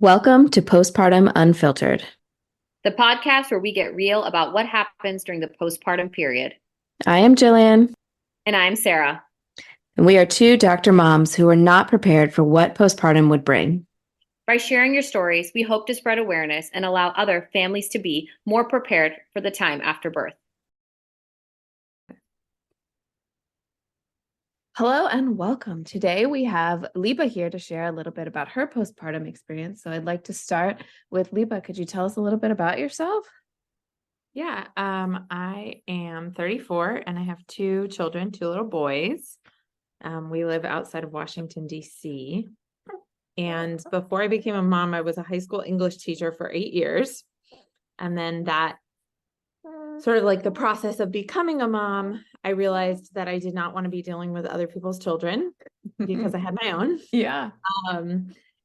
Welcome to Postpartum Unfiltered. The podcast where we get real about what happens during the postpartum period. I am Jillian, And I'm Sarah. and we are two doctor moms who were not prepared for what postpartum would bring. By sharing your stories, we hope to spread awareness and allow other families to be more prepared for the time after birth. Hello and welcome. Today we have Liba here to share a little bit about her postpartum experience. So I'd like to start with Liba. Could you tell us a little bit about yourself? Yeah, I am 34 and I have two children, two little boys. We live outside of Washington, D.C. And before I became a mom, I was a high school English teacher for 8 years. And then that sort of like the process of becoming a mom, I realized that I did not want to be dealing with other people's children because I had my own. Yeah.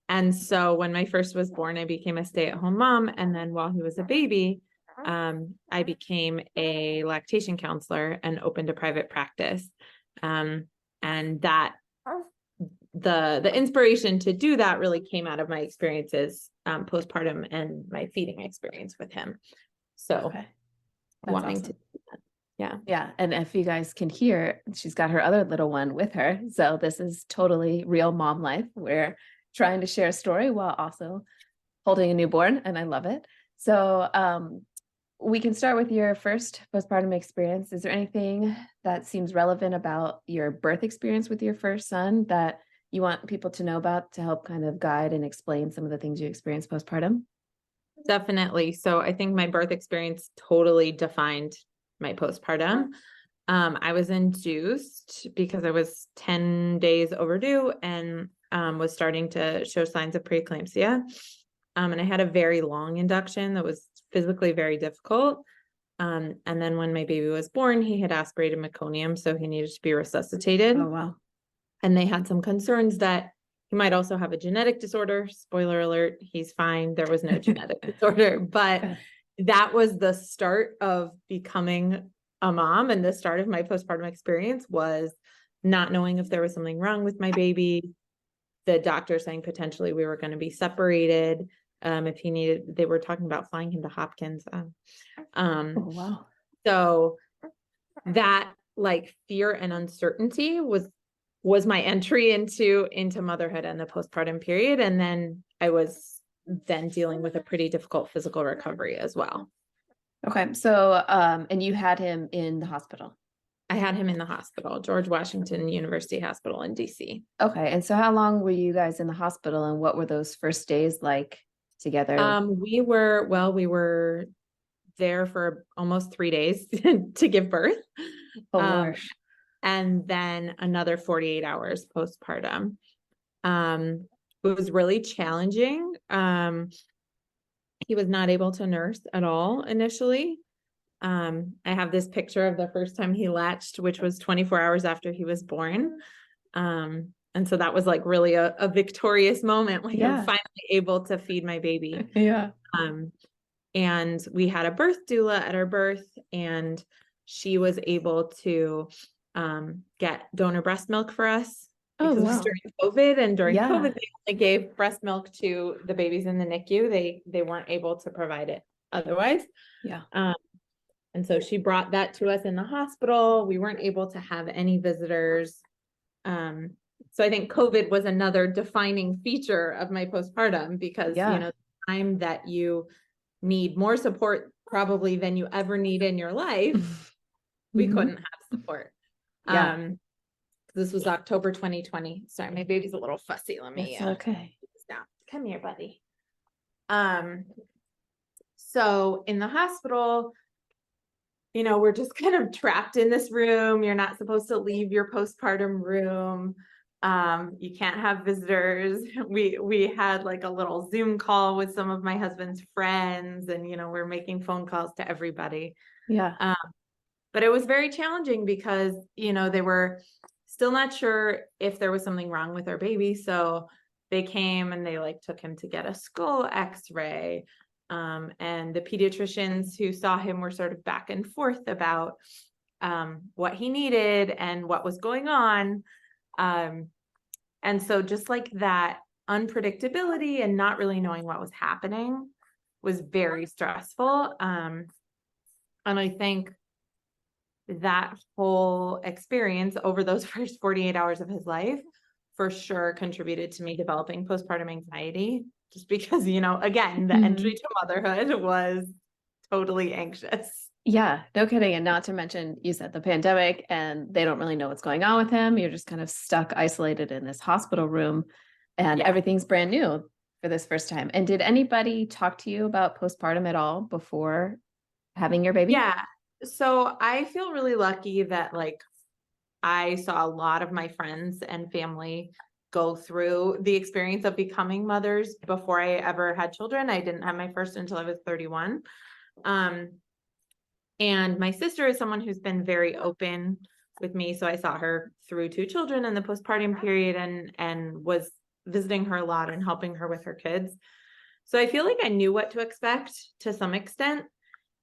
And so when my first was born, I became a stay-at-home mom. And then while he was a baby, I became a lactation counselor and opened a private practice. And that the inspiration to do that really came out of my experiences postpartum and my feeding experience with him. So wanting awesome. to do that. Yeah. Yeah. And if you guys can hear, she's got her other little one with her. So this is totally real mom life. We're trying to share a story while also holding a newborn, and I love it. So we can start with your first postpartum experience. Is there anything that seems relevant about your birth experience with your first son that you want people to know about to help kind of guide and explain some of the things you experienced postpartum? Definitely. So I think my birth experience totally defined my postpartum. I was induced because I was 10 days overdue and was starting to show signs of preeclampsia. And I had a very long induction that was physically very difficult. And then when my baby was born, he had aspirated meconium, so he needed to be resuscitated. Oh, wow. And they had some concerns that he might also have a genetic disorder. Spoiler alert, he's fine. There was no genetic disorder, but that was the start of becoming a mom. And the start of my postpartum experience was not knowing if there was something wrong with my baby. The doctor saying potentially we were going to be separated. If he needed, they were talking about flying him to Hopkins. Oh, wow. So that like fear and uncertainty was my entry into motherhood and the postpartum period. And then I was then dealing with a pretty difficult physical recovery as well. Okay. So, and you had him in the hospital? I had him in the hospital, George Washington University Hospital in DC. Okay. And so how long were you guys in the hospital and what were those first days like together? We were there for almost 3 days to give birth. Oh, gosh. And then another 48 hours postpartum. It was really challenging. He was not able to nurse at all initially. I have this picture of the first time he latched, which was 24 hours after he was born. And so that was like really a victorious moment, like I'm finally able to feed my baby. Yeah. And we had a birth doula at our birth, and she was able to get donor breast milk for us. Oh, because it was during COVID, and during COVID, they only gave breast milk to the babies in the NICU. They weren't able to provide it otherwise. Yeah. And so she brought that to us in the hospital. We weren't able to have any visitors. So I think COVID was another defining feature of my postpartum because, you know, the time that you need more support probably than you ever need in your life, we couldn't have support. This was October 2020. Sorry, my baby's a little fussy. Let me okay. Come here, buddy. So in the hospital, you know, we're just kind of trapped in this room. You're not supposed to leave your postpartum room. You can't have visitors. We had like a little Zoom call with some of my husband's friends, and you know, we're making phone calls to everybody. Yeah. But it was very challenging because, you know, they were still not sure if there was something wrong with our baby. So they came and they like took him to get a skull x-ray. And the pediatricians who saw him were sort of back and forth about what he needed and what was going on. And so just like that unpredictability and not really knowing what was happening was very stressful. And I think that whole experience over those first 48 hours of his life for sure contributed to me developing postpartum anxiety, just because, you know, again, the entry to motherhood was totally anxious. Yeah, no kidding. And not to mention, you said the pandemic and they don't really know what's going on with him. You're just kind of stuck, isolated in this hospital room, and everything's brand new for this first time. And did anybody talk to you about postpartum at all before having your baby? Yeah. So I feel really lucky that like I saw a lot of my friends and family go through the experience of becoming mothers before I ever had children. I didn't have my first until I was 31. And my sister is someone who's been very open with me. So I saw her through 2 children in the postpartum period and was visiting her a lot and helping her with her kids. So I feel like I knew what to expect to some extent.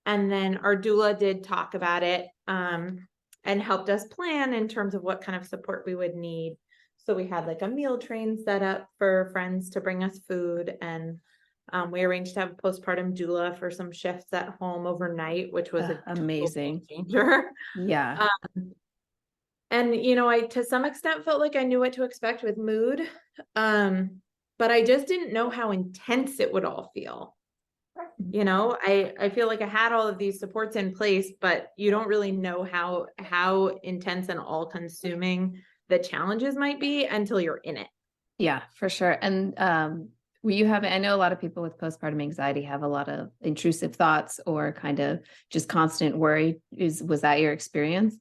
And then our doula did talk about it and helped us plan in terms of what kind of support we would need. So we had like a meal train set up for friends to bring us food, and we arranged to have a postpartum doula for some shifts at home overnight, which was amazing changer. Yeah. And you know, I to some extent felt like I knew what to expect with mood, but I just didn't know how intense it would all feel. You know, I feel like I had all of these supports in place, but you don't really know how intense and all consuming the challenges might be until you're in it. Yeah, for sure. And I know a lot of people with postpartum anxiety have a lot of intrusive thoughts or kind of just constant worry. Was that your experience?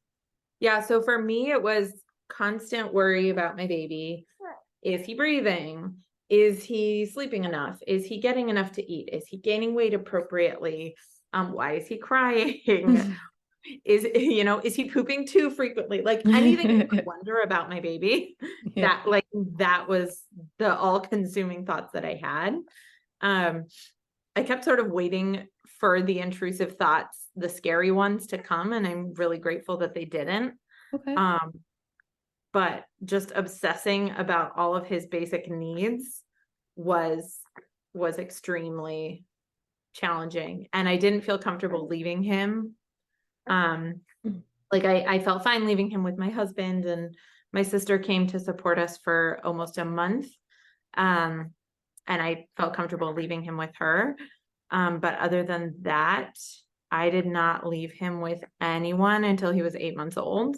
Yeah. So for me, it was constant worry about my baby. Is he breathing? Is he sleeping enough? Is he getting enough to eat? Is he gaining weight appropriately? Why is he crying? Is he pooping too frequently? Like anything I could wonder about my baby, that was the all-consuming thoughts that I had. I kept sort of waiting for the intrusive thoughts, the scary ones, to come, and I'm really grateful that they didn't. Okay. But just obsessing about all of his basic needs was extremely challenging, and I didn't feel comfortable leaving him. Like I felt fine leaving him with my husband, and my sister came to support us for almost a month. And I felt comfortable leaving him with her. But other than that, I did not leave him with anyone until he was 8 months old.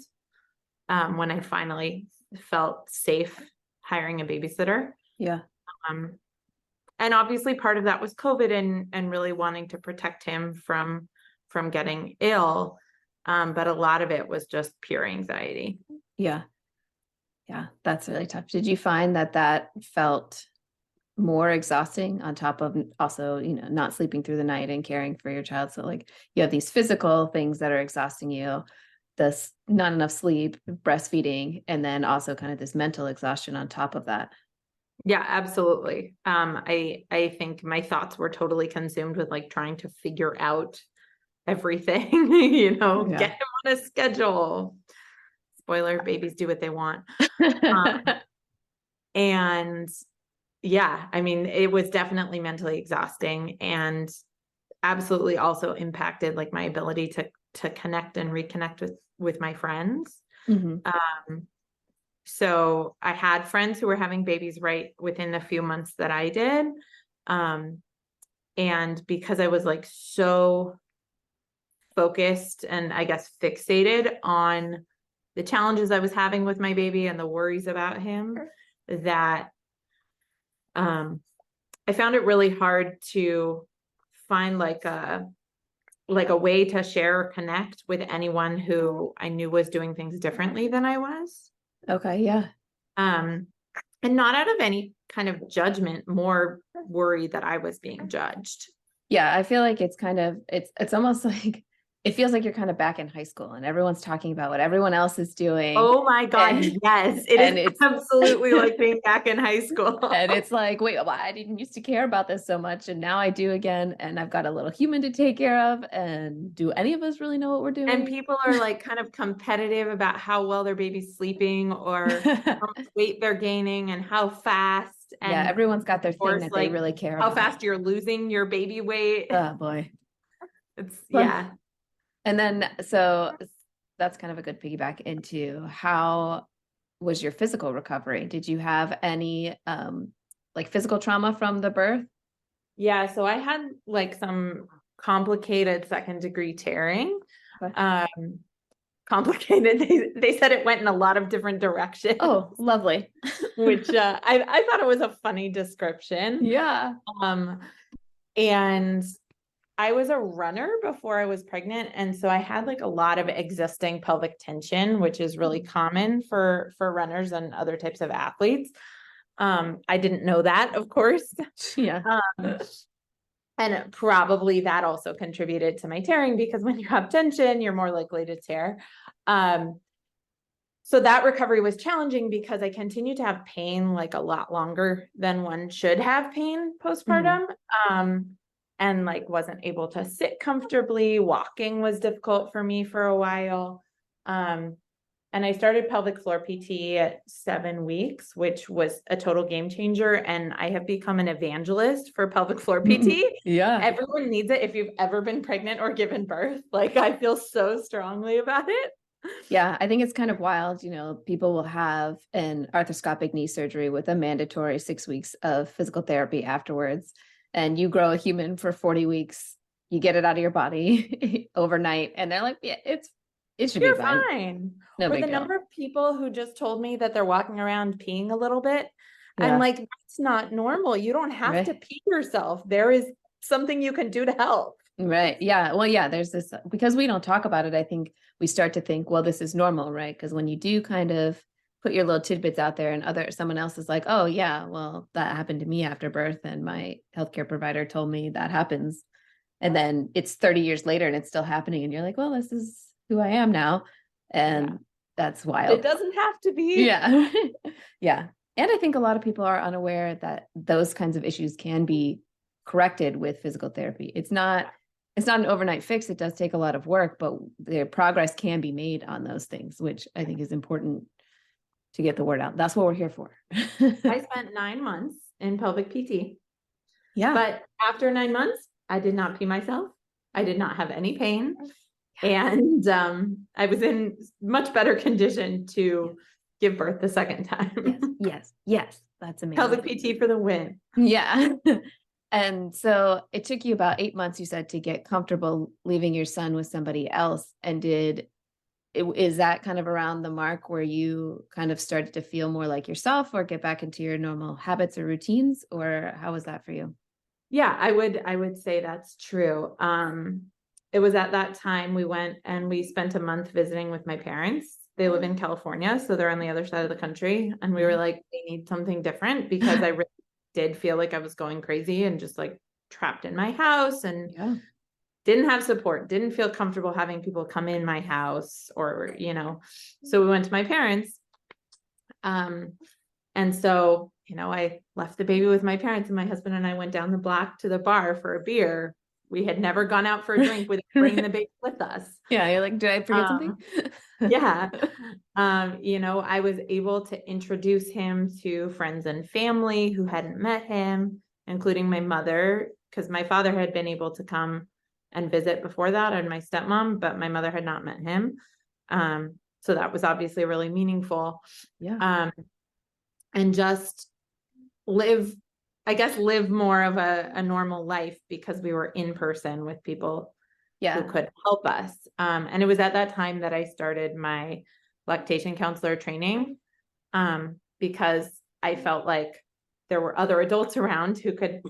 When I finally felt safe hiring a babysitter. Yeah. And obviously part of that was COVID and really wanting to protect him from getting ill. But a lot of it was just pure anxiety. Yeah. Yeah. That's really tough. Did you find that felt more exhausting on top of also, not sleeping through the night and caring for your child? So like you have these physical things that are exhausting you, this not enough sleep, breastfeeding, and then also kind of this mental exhaustion on top of that. Yeah, absolutely. I think my thoughts were totally consumed with like trying to figure out everything, get him on a schedule. Spoiler, babies do what they want. And yeah, I mean, it was definitely mentally exhausting and absolutely also impacted like my ability to connect and reconnect with my friends. So I had friends who were having babies right within the few months that I did. And because I was like so focused and I guess fixated on the challenges I was having with my baby and the worries about him, that I found it really hard to find like a way to share or connect with anyone who I knew was doing things differently than I was. Okay. Yeah. And not out of any kind of judgment, more worried that I was being judged. Yeah. I feel like it's kind of, it's almost like, it feels like you're kind of back in high school and everyone's talking about what everyone else is doing. Oh my God. Yes. It's absolutely like being back in high school. And it's like, wait, well, I didn't used to care about this so much. And now I do again. And I've got a little human to take care of. And do any of us really know what we're doing? And people are like kind of competitive about how well their baby's sleeping or how much weight they're gaining and how fast. Yeah, and everyone's got their of thing course, that they like really care how about. fast you're losing your baby weight. Oh boy. It's Well, yeah. And then, so that's kind of a good piggyback into how was your physical recovery? Did you have any like physical trauma from the birth? Yeah, so I had like some complicated second degree tearing. Okay. Complicated. They said it went in a lot of different directions. Oh, lovely. Which I thought it was a funny description. Yeah. And I was a runner before I was pregnant, and so I had like a lot of existing pelvic tension, which is really common for runners and other types of athletes. I didn't know that, of course. Yeah. And probably that also contributed to my tearing, because when you have tension, you're more likely to tear. So that recovery was challenging because I continued to have pain like a lot longer than one should have pain postpartum. And like wasn't able to sit comfortably. Walking was difficult for me for a while. And I started pelvic floor PT at 7 weeks, which was a total game changer. And I have become an evangelist for pelvic floor PT. Yeah. Everyone needs it if you've ever been pregnant or given birth. Like, I feel so strongly about it. Yeah, I think it's kind of wild. People will have an arthroscopic knee surgery with a mandatory 6 weeks of physical therapy afterwards. And you grow a human for 40 weeks, you get it out of your body overnight. And they're like, yeah, it should You're be fine. fine. No Or big the deal. number of people who just told me that they're walking around peeing a little bit. Yeah. I'm like, that's not normal. You don't have Right. to pee yourself. There is something you can do to help. Right. Yeah. Well, yeah, there's this, because we don't talk about it. I think we start to think, well, this is normal, right? Because when you do kind of put your little tidbits out there and someone else is like, oh yeah, well, that happened to me after birth and my healthcare provider told me that happens. And then it's 30 years later and it's still happening. And you're like, well, this is who I am now. And that's wild. It doesn't have to be. Yeah. Yeah. And I think a lot of people are unaware that those kinds of issues can be corrected with physical therapy. It's not an overnight fix. It does take a lot of work, but the progress can be made on those things, which I think is important to get the word out. That's what we're here for. I spent 9 months in pelvic PT. Yeah. But after 9 months, I did not pee myself. I did not have any pain. And I was in much better condition to give birth the second time. Yes. That's amazing. Pelvic PT for the win. Yeah. And so it took you about 8 months, you said, to get comfortable leaving your son with somebody else. And is that kind of around the mark where you kind of started to feel more like yourself or get back into your normal habits or routines, or how was that for you? Yeah, I would say that's true. It was at that time we went and we spent a month visiting with my parents. They live in California, so they're on the other side of the country. And we were like, we need something different, because I really did feel like I was going crazy and just like trapped in my house and didn't have support, didn't feel comfortable having people come in my house or, so we went to my parents. And so, I left the baby with my parents, and my husband and I went down the block to the bar for a beer. We had never gone out for a drink without bringing the baby with us. Yeah. You're like, did I forget something? Yeah. I was able to introduce him to friends and family who hadn't met him, including my mother, because my father had been able to come and visit before that, and my stepmom, but my mother had not met him. So that was obviously really meaningful. Yeah. And just live more of a normal life, because we were in person with people who could help us. And it was at that time that I started my lactation counselor training, because I felt like there were other adults around who could,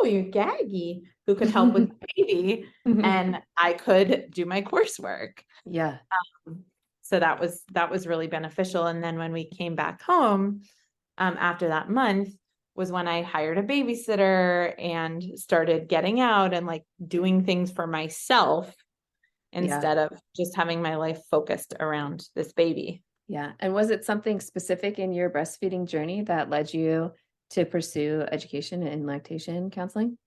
you're gaggy, who could help with the baby, and I could do my coursework. Yeah. So that was really beneficial. And then when we came back home, after that month was when I hired a babysitter and started getting out and like doing things for myself instead of just having my life focused around this baby. Yeah. And was it something specific in your breastfeeding journey that led you to pursue education in lactation counseling?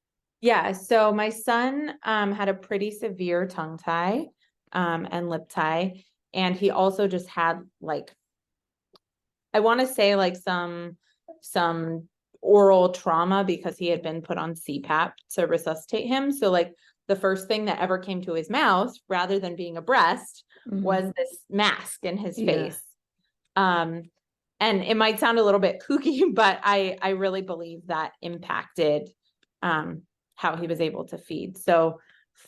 Yeah. So my son had a pretty severe tongue tie and lip tie. And he also just had like, I want to say like some some oral trauma because he had been put on CPAP to resuscitate him. So like the first thing that ever came to his mouth, rather than being a breast, was this mask in his face. And it might sound a little bit kooky, but I really believe that impacted how he was able to feed. So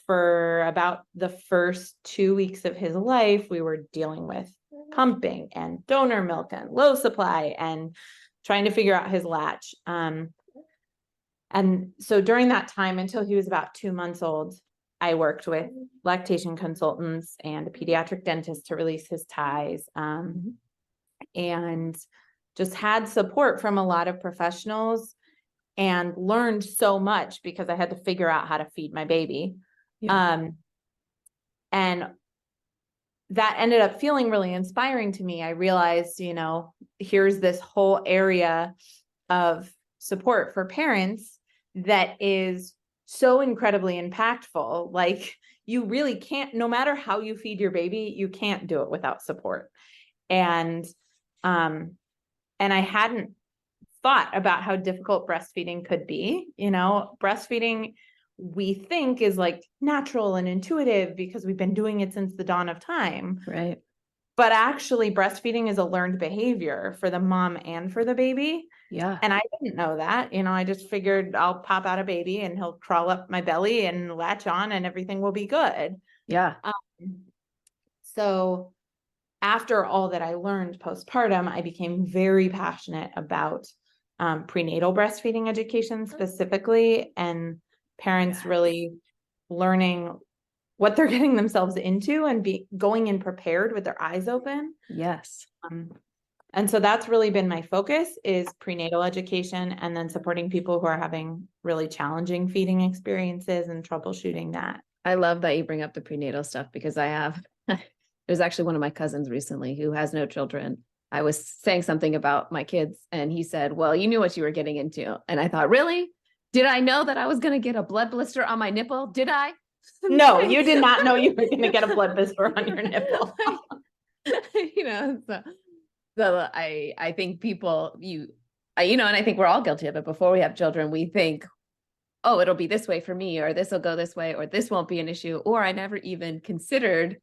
for about the first 2 weeks of his life, we were dealing with pumping and donor milk and low supply and trying to figure out his latch. And so during that time, until he was about 2 months old, I worked with lactation consultants and a pediatric dentist to release his ties, and just had support from a lot of professionals and learned so much because I had to figure out how to feed my baby. And that ended up feeling really inspiring to me. I realized, you know, here's this whole area of support for parents that is so incredibly impactful. Like, you really can't, no matter how you feed your baby, you can't do it without support. And I hadn't thought about how difficult breastfeeding could be. You know, breastfeeding, we think, is like natural and intuitive because we've been doing it since the dawn of time. Right. But actually, breastfeeding is a learned behavior for the mom and for the baby. Yeah. And I didn't know that. You know, I just figured I'll pop out a baby and he'll crawl up my belly and latch on and everything will be good. Yeah. So after all that I learned postpartum, I became very passionate about prenatal breastfeeding education specifically, and parents really learning what they're getting themselves into and going in prepared with their eyes open. Yes. And so that's really been my focus, is prenatal education, and then supporting people who are having really challenging feeding experiences and troubleshooting that. I love that you bring up the prenatal stuff because I have, there's actually one of my cousins recently who has no children. I was saying something about my kids and he said, well, you knew what you were getting into. And I thought, really? Did I know that I was going to get a blood blister on my nipple? Did I? No, you did not know you were going to get a blood blister on your nipple. You know, so I think people, you know, and I think we're all guilty of it. Before we have children, we think, oh, it'll be this way for me, or this will go this way, or this won't be an issue, or I never even considered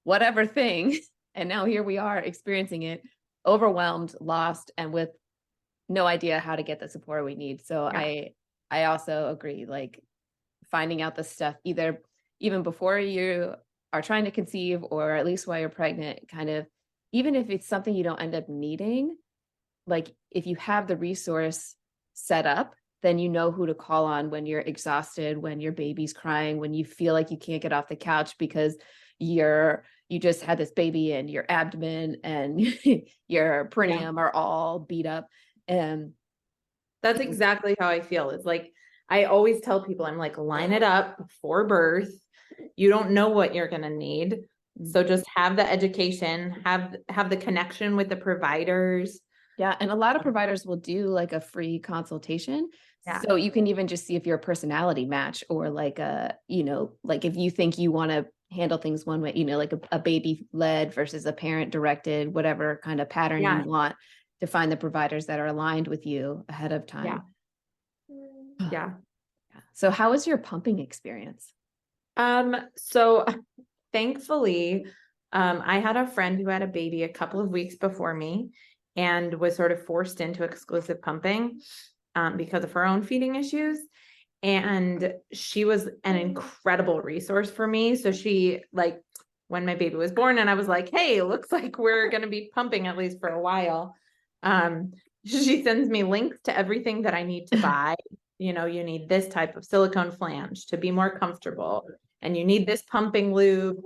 whatever thing. And now here we are experiencing it, overwhelmed, lost, and with no idea how to get the support we need. So yeah. I also agree, like finding out the stuff either even before you are trying to conceive, or at least while you're pregnant, kind of, even if it's something you don't end up needing, like if you have the resource set up, then you know who to call on when you're exhausted, when your baby's crying, when you feel like you can't get off the couch because you just had this baby and your abdomen and your perineum are all beat up. And that's exactly how I feel. It's like, I always tell people, I'm like, line it up before birth. You don't know what you're going to need. So just have the education, have the connection with the providers. Yeah. And a lot of providers will do like a free consultation. Yeah. So you can even just see if you're a personality match, or like you know, like if you think you want to handle things one way, you know, like a baby led versus a parent directed, whatever kind of pattern you want, to find the providers that are aligned with you ahead of time. Yeah. So how was your pumping experience? So thankfully, I had a friend who had a baby a couple of weeks before me and was sort of forced into exclusive pumping, because of her own feeding issues. And she was an incredible resource for me. So she, like, when my baby was born and I was like, hey, it looks like we're going to be pumping at least for a while. She sends me links to everything that I need to buy. You know, you need this type of silicone flange to be more comfortable, and you need this pumping lube.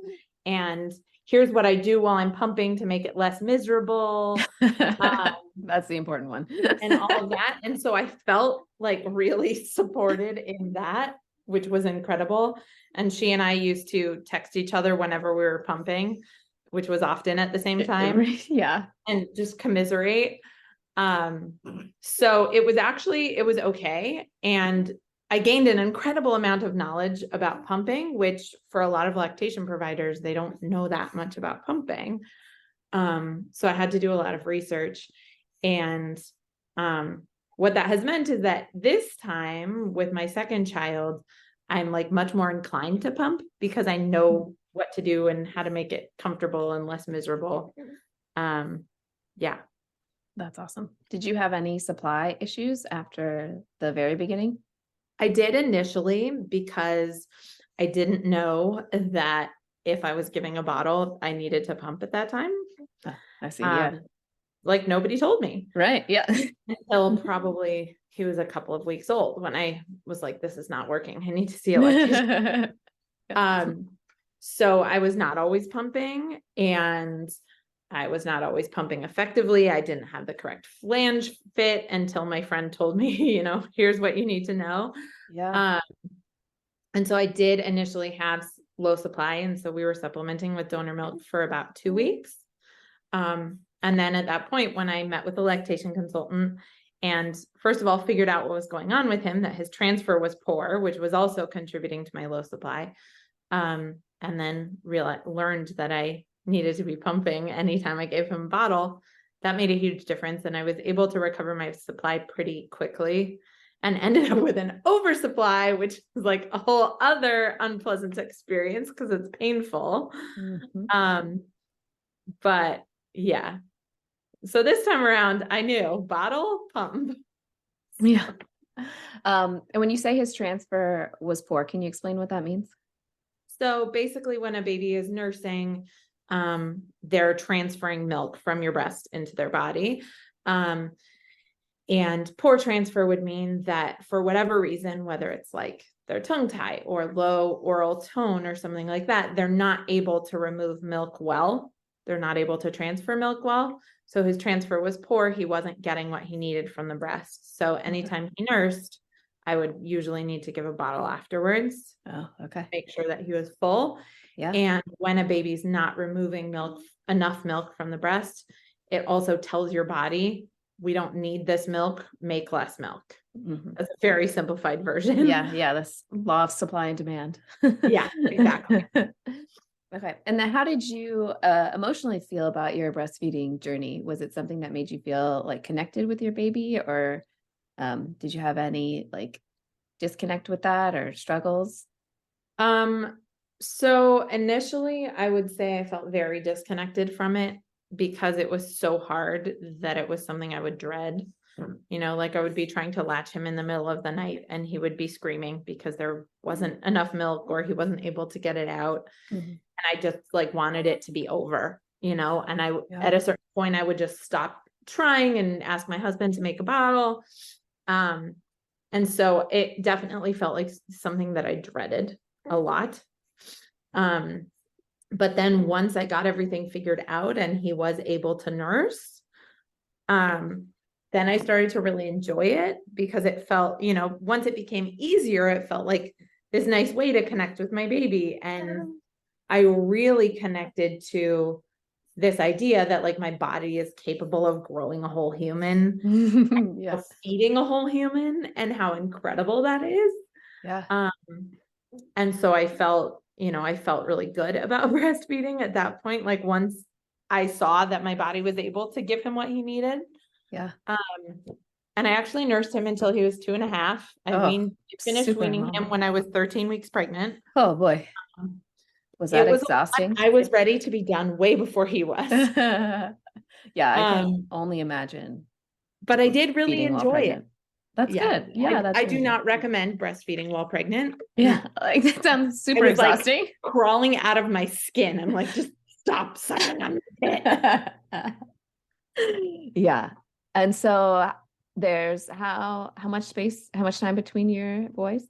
And here's what I do while I'm pumping to make it less miserable. That's the important one. And all of that. And so I felt like really supported in that, which was incredible. And she and I used to text each other whenever we were pumping, which was often at the same time. Yeah. And just commiserate. So it was okay. And I gained an incredible amount of knowledge about pumping, which for a lot of lactation providers, they don't know that much about pumping. So I had to do a lot of research, and what that has meant is that this time with my second child, I'm like much more inclined to pump because I know what to do and how to make it comfortable and less miserable. Yeah. That's awesome. Did you have any supply issues after the very beginning? I did initially because I didn't know that if I was giving a bottle, I needed to pump at that time. Oh, I see. Yeah. Like nobody told me Right. Yeah. until probably he was a couple of weeks old when I was like, this is not working. I need to see a lactation. So I was not always pumping, and I was not always pumping effectively. I didn't have the correct flange fit until my friend told me, here's what you need to know. Yeah. And so I did initially have low supply. And so we were supplementing with donor milk for about 2 weeks. And then at that point, when I met with the lactation consultant and first of all, figured out what was going on with him, that his transfer was poor, which was also contributing to my low supply. And then learned that I needed to be pumping anytime I gave him a bottle. That made a huge difference. And I was able to recover my supply pretty quickly and ended up with an oversupply, which is like a whole other unpleasant experience because it's painful. But yeah. So this time around, I knew bottle, pump. Yeah. And when you say his transfer was poor, can you explain what that means? So basically when a baby is nursing, they're transferring milk from your breast into their body. And poor transfer would mean that for whatever reason, whether it's like their tongue tie or low oral tone or something like that, they're not able to remove milk well. They're not able to transfer milk well. So his transfer was poor. He wasn't getting what he needed from the breast. So anytime he nursed, I would usually need to give a bottle afterwards. Oh, okay. Make sure that he was full. Yeah. And when a baby's not removing enough milk from the breast, it also tells your body, we don't need this milk, make less milk. That's a very simplified version. Yeah. That's law of supply and demand. Yeah, exactly. Okay. And then how did you emotionally feel about your breastfeeding journey? Was it something that made you feel like connected with your baby, or did you have any like disconnect with that or struggles? So initially I would say I felt very disconnected from it because it was so hard that it was something I would dread. Like I would be trying to latch him in the middle of the night and he would be screaming because there wasn't enough milk or he wasn't able to get it out. And I just like wanted it to be over, and at a certain point I would just stop trying and ask my husband to make a bottle. And so it definitely felt like something that I dreaded a lot. But then once I got everything figured out and he was able to nurse, then I started to really enjoy it because it felt, once it became easier, it felt like this nice way to connect with my baby. And I really connected to this idea that like my body is capable of growing a whole human, Yes. feeding a whole human, and how incredible that is. Yeah. And so I felt really good about breastfeeding at that point. Like once I saw that my body was able to give him what he needed. Yeah. And I actually nursed him until he was 2.5. I finished weaning him when I was 13 weeks pregnant. Oh boy. Was that exhausting? I was ready to be done way before he was. Yeah, I can only imagine. But I did really enjoy it. That's good. Yeah, I do not recommend breastfeeding while pregnant. Yeah, like that sounds super exhausting. Like crawling out of my skin. I'm like, just stop sucking on the pit. Yeah. And so there's how much time between your boys?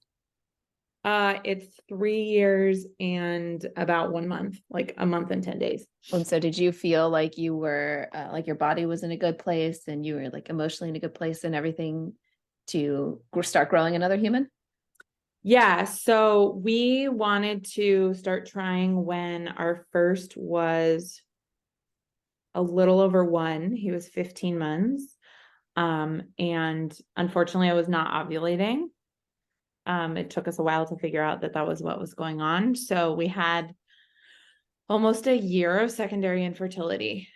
It's 3 years and about 1 month, like a month and 10 days. And so did you feel like you were like your body was in a good place and you were like emotionally in a good place and everything to start growing another human? Yeah. So we wanted to start trying when our first was a little over 1. He was 15 months. And unfortunately I was not ovulating. It took us a while to figure out that was what was going on. So we had almost a year of secondary infertility.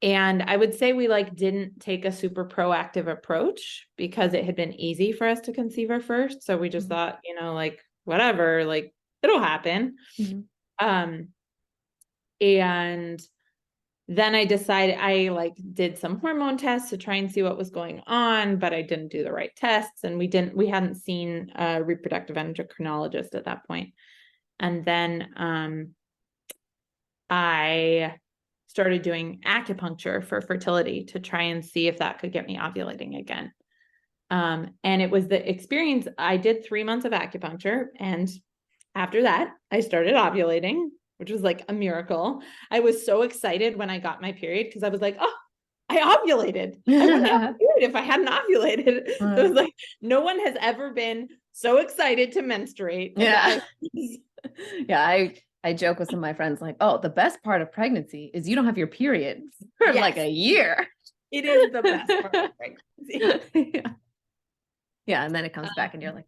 And I would say we like didn't take a super proactive approach because it had been easy for us to conceive our first. So we just thought, you know, like whatever, like it'll happen. Mhm. And then I decided I like did some hormone tests to try and see what was going on, but I didn't do the right tests. And we hadn't seen a reproductive endocrinologist at that point. And then I started doing acupuncture for fertility to try and see if that could get me ovulating again. And it was the experience. I did 3 months of acupuncture. And after that, I started ovulating, which was like a miracle. I was so excited when I got my period because I was like, oh, I ovulated. I wouldn't have a period if I hadn't ovulated. It was like, no one has ever been so excited to menstruate. Yeah. Yeah. I joke with some of my friends like, oh, the best part of pregnancy is you don't have your period for like a year. It is the best part of pregnancy. Yeah. And then it comes back and you're like,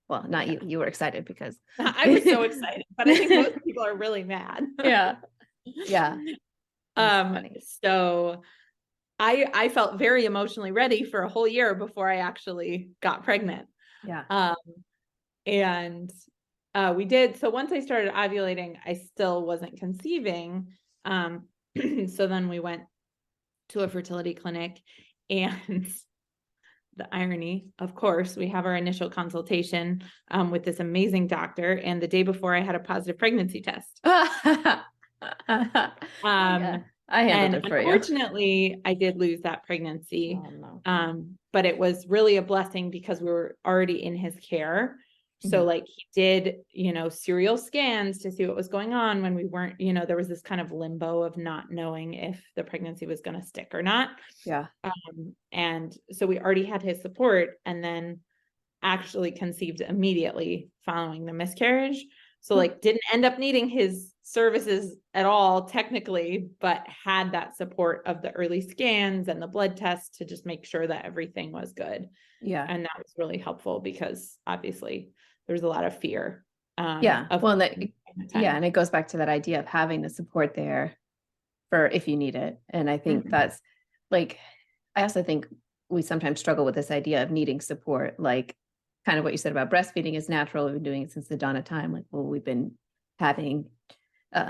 well, not you. You were excited because I was so excited, but I think most people are really mad. Yeah. So I felt very emotionally ready for a whole year before I actually got pregnant. Yeah. And we did. So once I started ovulating, I still wasn't conceiving. So then we went to a fertility clinic, and the irony, of course, we have our initial consultation with this amazing doctor. And the day before, I had a positive pregnancy test. I handled it for you. Unfortunately, I did lose that pregnancy. Oh, no. But it was really a blessing because we were already in his care. So like he did, you know, serial scans to see what was going on when we weren't, you know, there was this kind of limbo of not knowing if the pregnancy was going to stick or not. Yeah. And so we already had his support, and then actually conceived immediately following the miscarriage. So like didn't end up needing his services at all technically, but had that support of the early scans and the blood tests to just make sure that everything was good. Yeah. And that was really helpful because obviously there's a lot of fear. Yeah. Well, and it goes back to that idea of having the support there for if you need it. And I think that's like, I also think we sometimes struggle with this idea of needing support, like kind of what you said about breastfeeding is natural. We've been doing it since the dawn of time. Like, well, we've been having,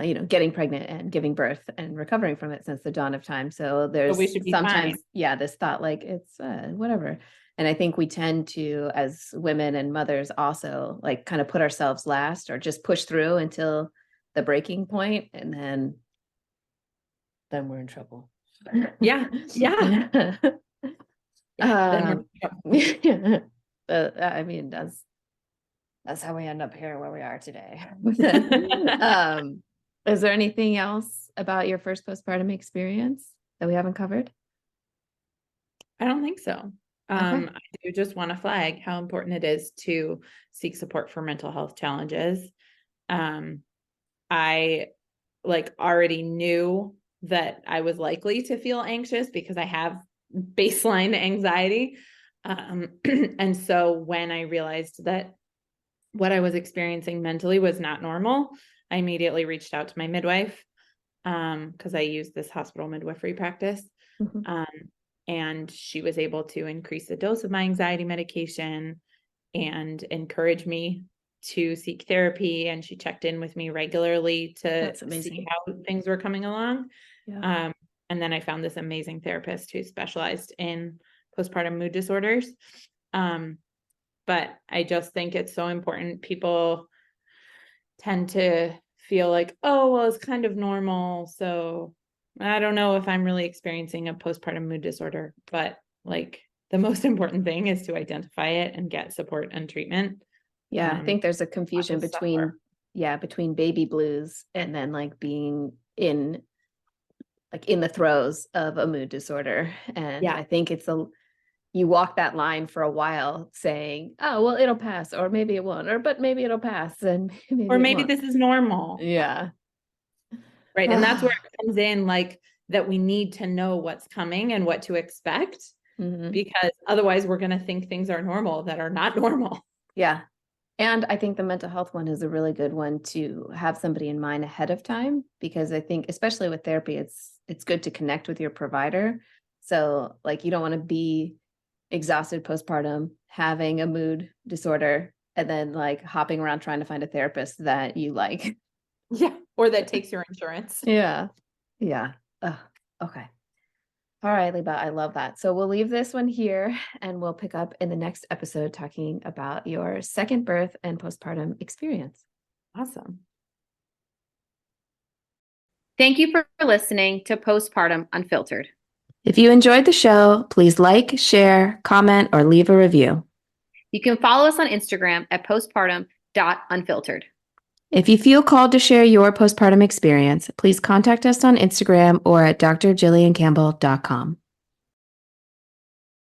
you know, getting pregnant and giving birth and recovering from it since the dawn of time. So there's sometimes, this thought like it's whatever. And I think we tend to, as women and mothers, also like kind of put ourselves last or just push through until the breaking point, and then we're in trouble. Yeah. I mean, that's how we end up here where we are today. Is there anything else about your first postpartum experience that we haven't covered? I don't think so. I do just want to flag how important it is to seek support for mental health challenges. I like already knew that I was likely to feel anxious because I have baseline anxiety. And so when I realized that what I was experiencing mentally was not normal, I immediately reached out to my midwife because I use this hospital midwifery practice. And she was able to increase the dose of my anxiety medication and encourage me to seek therapy. And she checked in with me regularly to see how things were coming along. Yeah. And then I found this amazing therapist who specialized in postpartum mood disorders. But I just think it's so important. People tend to feel like, oh, well, it's kind of normal. So I don't know if I'm really experiencing a postpartum mood disorder, but like the most important thing is to identify it and get support and treatment. Yeah. I think there's a confusion between baby blues and then like being in the throes of a mood disorder. And I think you walk that line for a while saying, oh, well, it'll pass, or maybe it won't, but maybe it'll pass. And maybe this is normal. Yeah. Right. And that's where it comes in, like that we need to know what's coming and what to expect, because otherwise we're going to think things are normal that are not normal. Yeah. And I think the mental health one is a really good one to have somebody in mind ahead of time, because I think especially with therapy, it's good to connect with your provider. So like you don't want to be exhausted postpartum, having a mood disorder, and then like hopping around trying to find a therapist that you like. Yeah. Or that takes your insurance. Yeah. Yeah. Ugh, okay. All right, Liba, I love that. So we'll leave this one here and we'll pick up in the next episode talking about your second birth and postpartum experience. Awesome. Thank you for listening to Postpartum Unfiltered. If you enjoyed the show, please like, share, comment, or leave a review. You can follow us on Instagram at postpartum.unfiltered. If you feel called to share your postpartum experience, please contact us on Instagram or at drjilliancampbell.com.